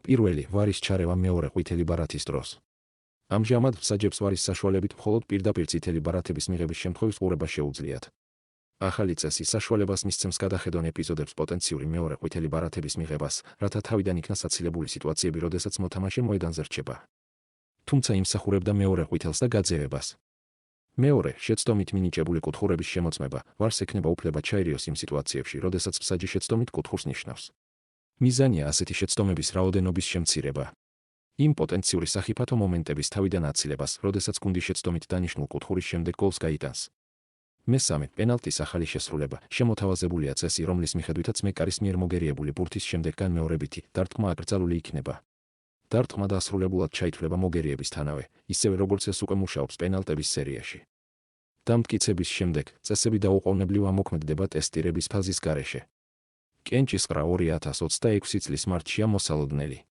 პირველი ვარის ჩარევა მეორე ყვითელი ბარათის დროს. ამჟამად მსაჯებს ვარის საშუალებით მხოლოდ პირდაპირ წითელი ბარათების მიღების შემთხვევის ყურება შეუძლიათ. ახალი წესი საშუალებას მისცემს გადახედონ ეპიზოდებს პოტენციური მეორე ყვითელი ბარათების მიღებას, რათა თავიდან იქნა საცილებული სიტუაციები, როდესაც მოთამაშე მოედანზე რჩება. თუმცა იმსახურებდა მეორე ყვითელს და გაძევებას. მეორე, შეცდომით მინიჭებული კუთხურების შემოწმება, ვარს ექნება უფლება ჩაერიოს იმ სიტუაციებში, როდესაც მსაჯი შეცდომით კუთხურს ნიშნავს. მიზანია ასეთი შეცდომების რაოდენობის შემცირება. იმ პოტენციური სახიფათო მომენტების თავიდან აცილებას, როდესაც გუნდი შეცდომით დანიშნულ კუთხურის შემდეგ გოლს გაიტანს. მესამე, პენალტის ახალი შესრულება. შემოთავაზებულია წესი, რომლის მიხედვითაც მეკარის მიერ მოგერიებული ბურთის შემდეგ განმეორებითი დარტყმა აკრძალული იქნება. დარტყმა დასრულებულად ჩაითვლება მოგერიებისთანავე, ისევე როგორც ეს უკვე მუშაობს პენალტების სერიაში. დამტკიცების შემდეგ წესები დაუყოვნებლივ ამოქმედდება ტესტირების ფაზის გარეშე. კენჭისყრა 2026 წლის მარტშია მოსალოდნელი.